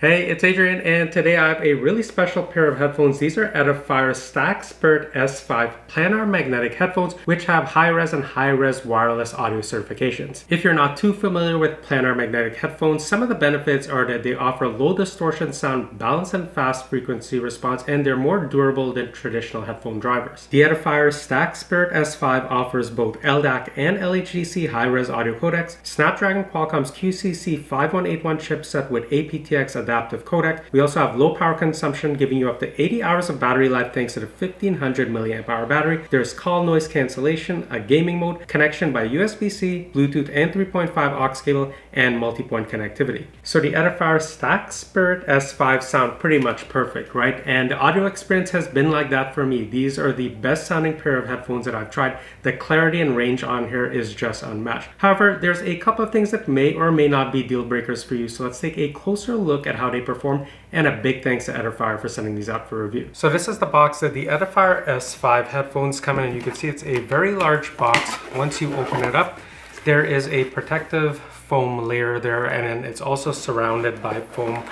Hey, it's Adrian, and today I have a really special pair of headphones. These are Edifier Stax Spirit S5 Planar magnetic headphones, which have high-res and high-res wireless audio certifications. If you're not too familiar with planar magnetic headphones, some of the benefits are that they offer low distortion sound, balance and fast frequency response, and they're more durable than traditional headphone drivers. The Edifier Stax Spirit S5 offers both LDAC and LHDC high-res audio codecs, Snapdragon Qualcomm's QCC5181 chipset with aptX adaptive codec. We also have low power consumption, giving you up to 80 hours of battery life thanks to the 1500 milliamp hour battery. There's call noise cancellation, a gaming mode, connection by USB-C, Bluetooth and 3.5 aux cable, and multi-point connectivity. So the Edifier Stax Spirit S5 sound pretty much perfect, right? And the audio experience has been like that for me. These are the best sounding pair of headphones that I've tried. The clarity and range on here is just unmatched. However, there's a couple of things that may or may not be deal breakers for you. So let's take a closer look at how they perform, and a big thanks to Edifier for sending these out for review. So this is the box that the Edifier S5 headphones come in, and you can see it's a very large box. Once you open it up, there is a protective foam layer there, and then it's also surrounded by foam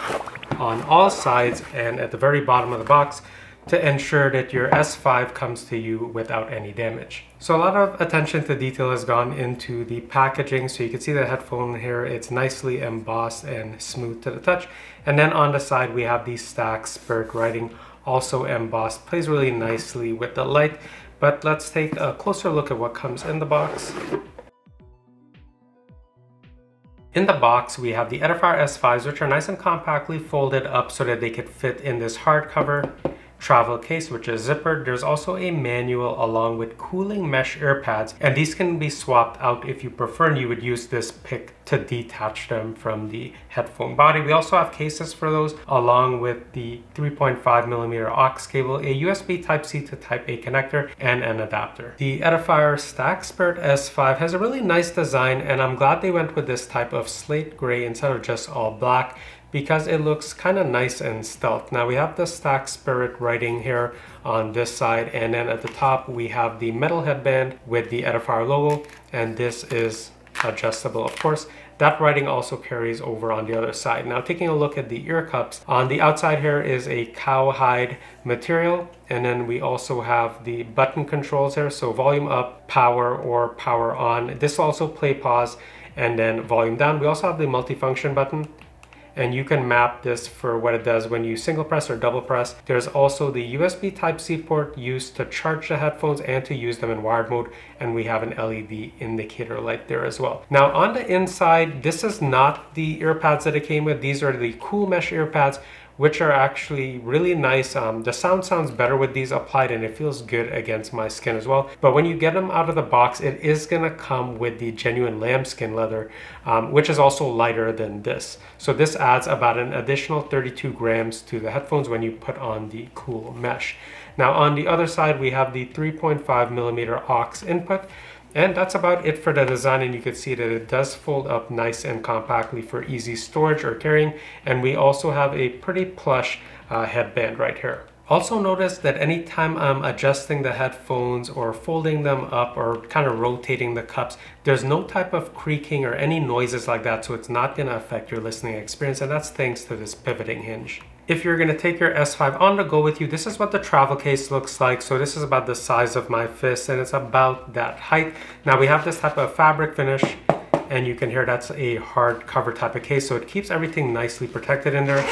on all sides and at the very bottom of the box to ensure that your S5 comes to you without any damage. So a lot of attention to detail has gone into the packaging. So you can see the headphone here, it's nicely embossed and smooth to the touch. And then on the side, we have the Stax Spirit writing, also embossed, plays really nicely with the light. But let's take a closer look at what comes in the box. In the box, we have the Edifier S5s, which are nice and compactly folded up so that they could fit in this hardcover travel case, which is zippered. There's also a manual along with cooling mesh ear pads, and these can be swapped out if you prefer, and you would use this pick to detach them from the headphone body. We also have cases for those, along with the 3.5mm aux cable, a USB Type-C to Type-A connector, and an adapter. The Edifier Stax Spirit S5 has a really nice design, and I'm glad they went with this type of slate gray instead of just all black, because it looks kind of nice and stealth. Now we have the Stax Spirit writing here on this side, and then at the top we have the metal headband with the Edifier logo, and this is adjustable, of course. That writing also carries over on the other side. Now taking a look at the ear cups, on the outside here is a cowhide material, and then we also have the button controls here, so volume up, power, or power on. This will also play pause, and then volume down. We also have the multifunction button, and you can map this for what it does when you single press or double press. There's also the USB Type-C port used to charge the headphones and to use them in wired mode, and we have an LED indicator light there as well. Now on the inside, this is not the ear pads that it came with. These are the cool mesh ear pads, which are actually really nice. The sound sounds better with these applied, and it feels good against my skin as well. But when you get them out of the box, it is gonna come with the genuine lambskin leather, which is also lighter than this. So this adds about an additional 32 grams to the headphones when you put on the cool mesh. Now on the other side, we have the 3.5mm aux input. And that's about it for the design, and you can see that it does fold up nice and compactly for easy storage or carrying. And we also have a pretty plush headband right here. Also notice that anytime I'm adjusting the headphones or folding them up or kind of rotating the cups, there's no type of creaking or any noises like that, so it's not going to affect your listening experience, and that's thanks to this pivoting hinge. If you're going to take your S5 on the go with you, this is what the travel case looks like. So this is about the size of my fist, and it's about that height. Now we have this type of fabric finish, and you can hear that's a hard cover type of case, so it keeps everything nicely protected in there.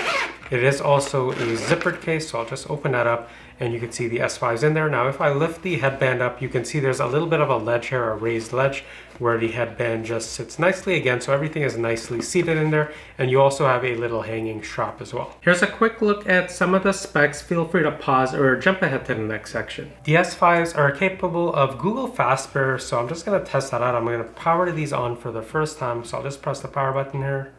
It is also a zippered case, so I'll just open that up, and you can see the S5's in there. Now if I lift the headband up, you can see there's a little bit of a ledge here, a raised ledge, where the headband just sits nicely again, so everything is nicely seated in there, and you also have a little hanging strap as well. Here's a quick look at some of the specs. Feel free to pause or jump ahead to the next section. The S5s are capable of Google Fast Pair, so I'm just going to test that out. I'm going to power these on for the first time, so I'll just press the power button here,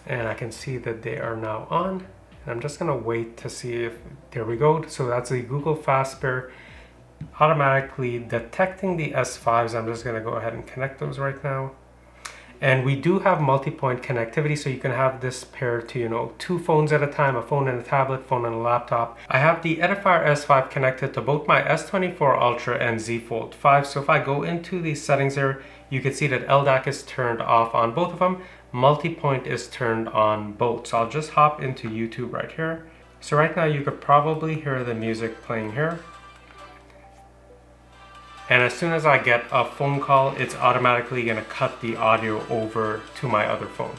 and I can see that they are now on. And I'm just going to wait to see if, there we go. So that's the Google Fast Pair automatically detecting the S5s. I'm just going to go ahead and connect those right now. And we do have multi-point connectivity, so you can have this paired to, two phones at a time, a phone and a tablet, phone and a laptop. I have the Edifier S5 connected to both my S24 Ultra and Z Fold 5. So if I go into the settings here, you can see that LDAC is turned off on both of them, MultiPoint is turned on both. So I'll just hop into YouTube right here. So right now you could probably hear the music playing here. And as soon as I get a phone call, it's automatically going to cut the audio over to my other phone.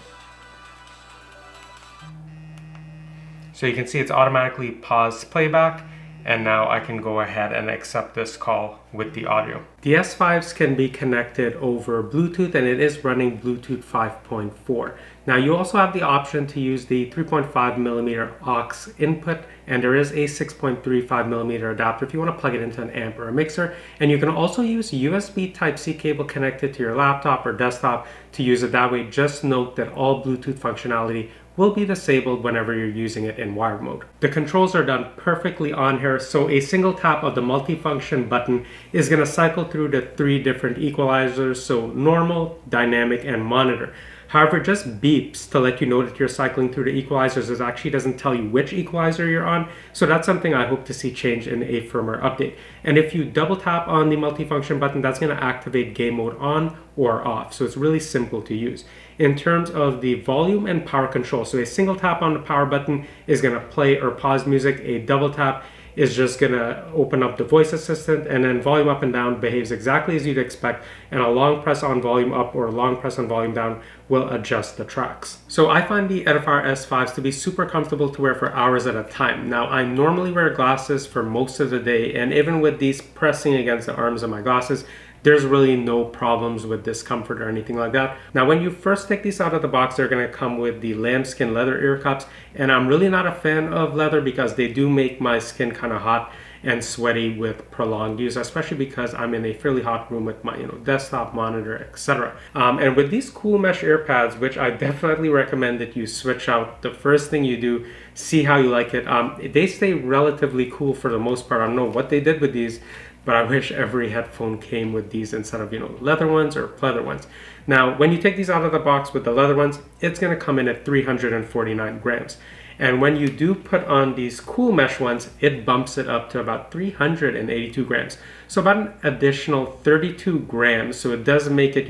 So you can see it's automatically paused playback, and now I can go ahead and accept this call with the audio. The S5s can be connected over Bluetooth, and it is running Bluetooth 5.4. Now you also have the option to use the 3.5mm aux input, and there is a 6.35mm adapter if you want to plug it into an amp or a mixer. And you can also use USB Type-C cable connected to your laptop or desktop to use it that way. Just note that all Bluetooth functionality will be disabled whenever you're using it in wired mode. The controls are done perfectly on here, so a single tap of the multifunction button is going to cycle through the 3 different equalizers, so normal, dynamic, and monitor. However, just beeps to let you know that you're cycling through the equalizers. It actually doesn't tell you which equalizer you're on, so that's something I hope to see change in a firmware update. And if you double tap on the multifunction button, that's going to activate game mode on or off, so it's really simple to use. In terms of the volume and power control, so a single tap on the power button is going to play or pause music. A double tap is just going to open up the voice assistant, and then volume up and down behaves exactly as you'd expect, and a long press on volume up or a long press on volume down will adjust the tracks. So I find the Edifier S5s to be super comfortable to wear for hours at a time. Now I normally wear glasses for most of the day, and even with these pressing against the arms of my glasses, there's really no problems with discomfort or anything like that. Now, when you first take these out of the box, they're going to come with the lambskin leather ear cups. And I'm really not a fan of leather because they do make my skin kind of hot and sweaty with prolonged use, especially because I'm in a fairly hot room with my desktop monitor, etc. And with these cool mesh ear pads, which I definitely recommend that you switch out, the first thing you do, see how you like it. They stay relatively cool for the most part. I don't know what they did with these, but I wish every headphone came with these instead of, leather ones or pleather ones. Now, when you take these out of the box with the leather ones, it's going to come in at 349 grams. And when you do put on these cool mesh ones, it bumps it up to about 382 grams. So about an additional 32 grams. So it does make it,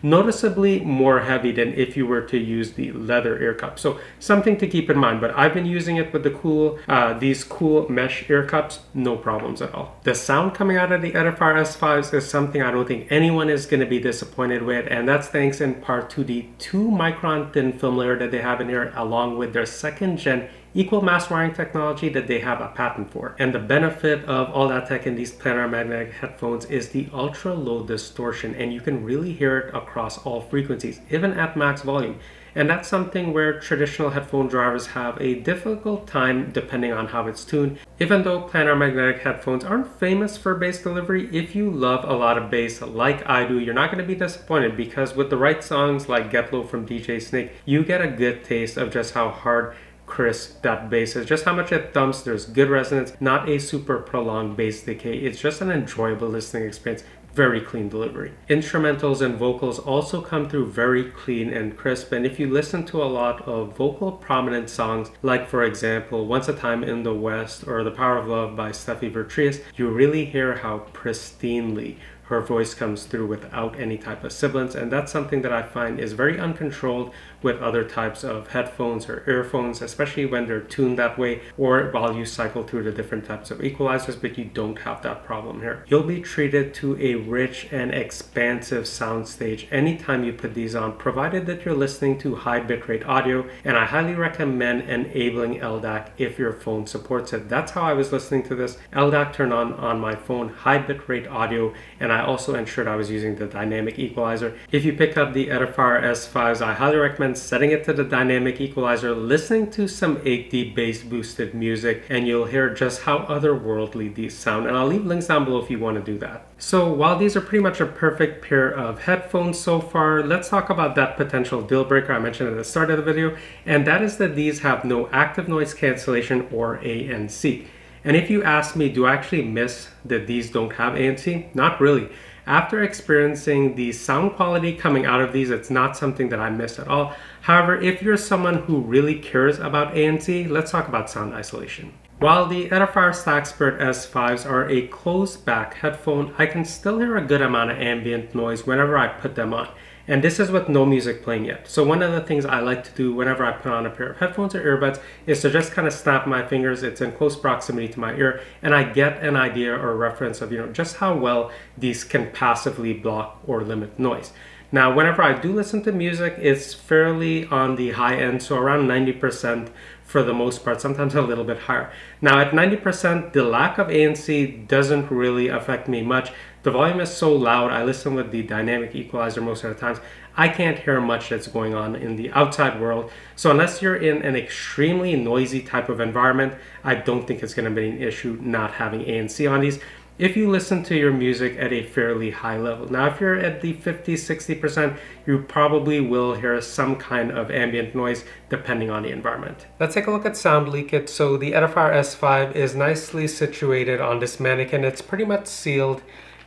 noticeably more heavy than if you were to use the leather ear cup. So something to keep in mind, but I've been using it with the these cool mesh ear cups, no problems at all. The sound coming out of the Edifier S5s is something I don't think anyone is going to be disappointed with, and that's thanks in part to the 2-micron thin film layer that they have in here, along with their 2nd gen equal mass wiring technology that they have a patent for. And the benefit of all that tech in these planar magnetic headphones is the ultra low distortion, and you can really hear it across all frequencies, even at max volume. And that's something where traditional headphone drivers have a difficult time depending on how it's tuned. Even though planar magnetic headphones aren't famous for bass delivery, if you love a lot of bass like I do, you're not going to be disappointed, because with the right songs like Get Low from DJ Snake, you get a good taste of just how hard crisp that bass is, just how much it thumps. There's good resonance, not a super prolonged bass decay. It's just an enjoyable listening experience. Very clean delivery. Instrumentals and vocals also come through very clean and crisp, and if you listen to a lot of vocal prominent songs, like for example Once a Time in the West or The Power of Love by Steffi Vertrius, you really hear how pristinely her voice comes through without any type of sibilance, and that's something that I find is very uncontrolled with other types of headphones or earphones, especially when they're tuned that way, or while you cycle through the different types of equalizers, but you don't have that problem here. You'll be treated to a rich and expansive soundstage anytime you put these on, provided that you're listening to high bitrate audio, and I highly recommend enabling LDAC if your phone supports it. That's how I was listening to this. LDAC turned on my phone, high bitrate audio, and I also ensured I was using the dynamic equalizer. If you pick up the Edifier S5s, I highly recommend setting it to the dynamic equalizer, listening to some 8D bass boosted music, and you'll hear just how otherworldly these sound. And I'll leave links down below if you want to do that. So while these are pretty much a perfect pair of headphones so far, let's talk about that potential deal breaker I mentioned at the start of the video, and that is that these have no active noise cancellation or ANC. And if you ask me, do I actually miss that these don't have ANC? Not really. After experiencing the sound quality coming out of these, it's not something that I miss at all. However, if you're someone who really cares about ANC, let's talk about sound isolation. While the Edifier Stax Spirit S5s are a closed back headphone, I can still hear a good amount of ambient noise whenever I put them on. And this is with no music playing yet. So one of the things I like to do whenever I put on a pair of headphones or earbuds is to just kind of snap my fingers. It's in close proximity to my ear, and I get an idea or reference of, just how well these can passively block or limit noise. Now, whenever I do listen to music, it's fairly on the high end, so around 90% for the most part, sometimes a little bit higher. Now at 90%, the lack of ANC doesn't really affect me much. The volume is so loud, I listen with the dynamic equalizer most of the times, I can't hear much that's going on in the outside world. So unless you're in an extremely noisy type of environment, I don't think it's going to be an issue not having ANC on these, if you listen to your music at a fairly high level. Now, if you're at the 50-60%, you probably will hear some kind of ambient noise depending on the environment. Let's take a look at sound leakage. So the Edifier S5 is nicely situated on this mannequin. It's pretty much sealed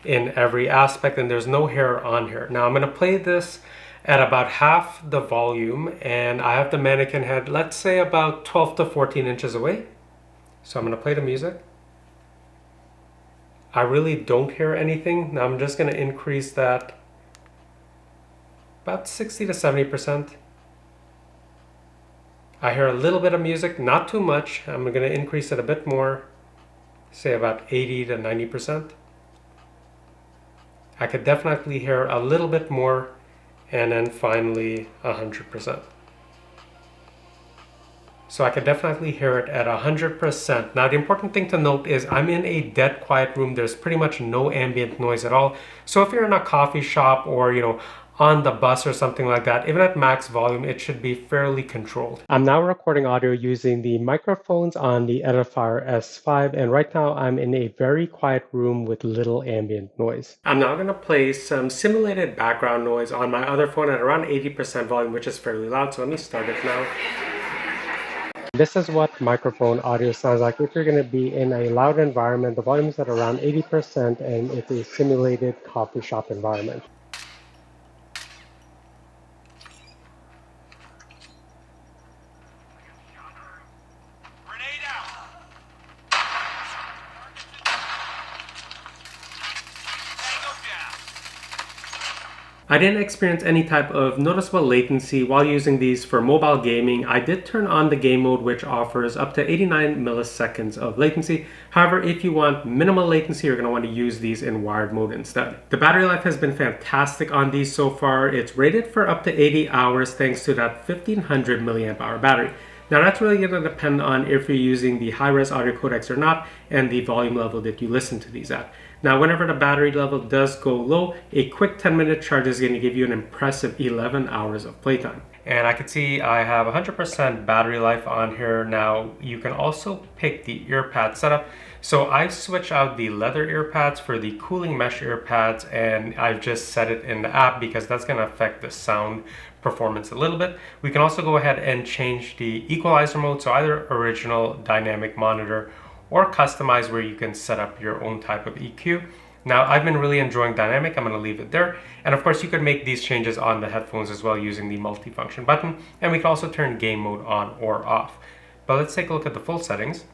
in every aspect, and there's no hair on here. Now I'm going to play this at about half the volume, and I have the mannequin head, let's say about 12 to 14 inches away. So I'm going to play the music. I really don't hear anything. Now I'm just going to increase that about 60 to 70%. I hear a little bit of music, not too much. I'm going to increase it a bit more, say about 80 to 90%. I could definitely hear a little bit more, and then finally 100%. So I can definitely hear it at 100%. Now the important thing to note is I'm in a dead quiet room. There's pretty much no ambient noise at all. So if you're in a coffee shop or on the bus or something like that, even at max volume, it should be fairly controlled. I'm now recording audio using the microphones on the Edifier S5, and right now I'm in a very quiet room with little ambient noise. I'm now going to play some simulated background noise on my other phone at around 80% volume, which is fairly loud. So let me start it now. This is what microphone audio sounds like if you're going to be in a loud environment. The volume is at around 80% and it's a simulated coffee shop environment. I didn't experience any type of noticeable latency while using these for mobile gaming. I did turn on the game mode, which offers up to 89 milliseconds of latency. However, if you want minimal latency, you're going to want to use these in wired mode instead. The battery life has been fantastic on these so far. It's rated for up to 80 hours thanks to that 1500 milliamp hour battery. Now that's really going to depend on if you're using the high-res audio codecs or not, and the volume level that you listen to these at. Now whenever the battery level does go low, a quick 10-minute charge is going to give you an impressive 11 hours of playtime. And I can see I have 100% battery life on here. Now you can also pick the ear pad setup. So I switch out the leather ear pads for the cooling mesh ear pads, and I've just set it in the app because that's going to affect the sound performance a little bit. We can also go ahead and change the equalizer mode, so either original, dynamic, monitor, or customize, where you can set up your own type of EQ. Now I've been really enjoying dynamic. I'm going to leave it there, and of course you could make these changes on the headphones as well using the multifunction button, and we can also turn game mode on or off. But let's take a look at the full settings.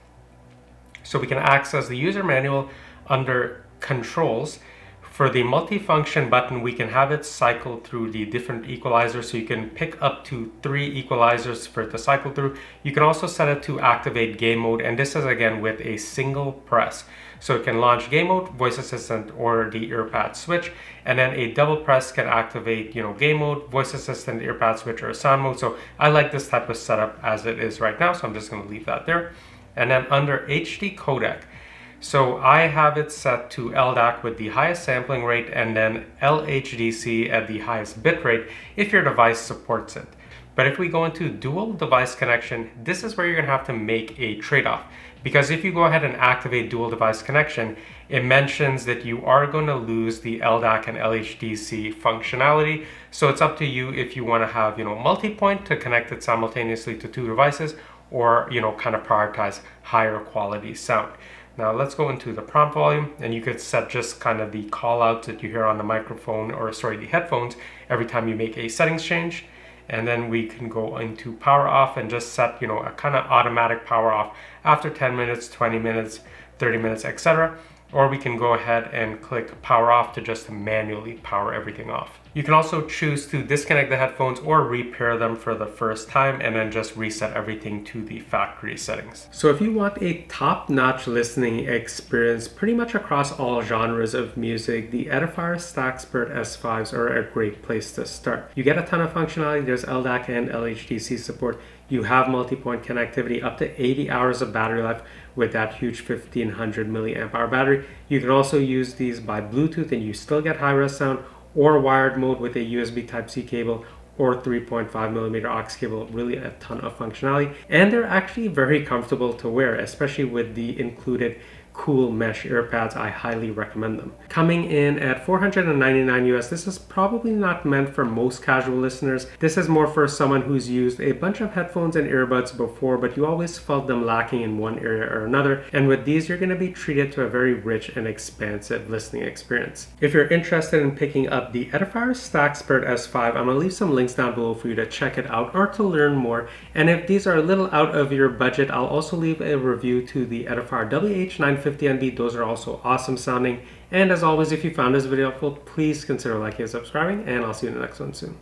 So we can access the user manual under controls. For the multifunction button, we can have it cycle through the different equalizers, so you can pick up to 3 equalizers for it to cycle through. You can also set it to activate game mode, and this is again with a single press. So it can launch game mode, voice assistant, or the earpad switch, and then a double press can activate game mode, voice assistant, earpad switch, or sound mode. So I like this type of setup as it is right now, so I'm just going to leave that there. And then under HD codec, so I have it set to LDAC with the highest sampling rate, and then LHDC at the highest bit rate if your device supports it. But if we go into dual device connection, this is where you're going to have to make a trade-off. Because if you go ahead and activate dual device connection, it mentions that you are going to lose the LDAC and LHDC functionality. So it's up to you if you want to have, multi-point to connect it simultaneously to 2 devices, or, kind of prioritize higher quality sound. Now let's go into the prompt volume, and you could set just kind of the call outs that you hear on the microphone, or sorry, the headphones, every time you make a settings change. And then we can go into power off and just set, a kind of automatic power off after 10 minutes, 20 minutes, 30 minutes, etc. Or we can go ahead and click power off to just manually power everything off. You can also choose to disconnect the headphones or repair them for the first time and then just reset everything to the factory settings. So if you want a top-notch listening experience pretty much across all genres of music, the Edifier Stax Spirit S5s are a great place to start. You get a ton of functionality. There's LDAC and LHDC support. You have multi-point connectivity, up to 80 hours of battery life with that huge 1500 milliamp hour battery. You can also use these by Bluetooth and you still get high-res sound, or wired mode with a USB Type-C cable or 3.5mm aux cable. Really a ton of functionality, and they're actually very comfortable to wear, especially with the included cool mesh ear pads. I highly recommend them. Coming in at $499 US, this is probably not meant for most casual listeners. This is more for someone who's used a bunch of headphones and earbuds before, but you always felt them lacking in one area or another. And with these, you're going to be treated to a very rich and expansive listening experience. If you're interested in picking up the Edifier Stax Spirit S5, I'm going to leave some links down below for you to check it out or to learn more. And if these are a little out of your budget, I'll also leave a review to the Edifier WH950NB. Those are also awesome sounding. And as always, if you found this video helpful, please consider liking and subscribing, and I'll see you in the next one soon.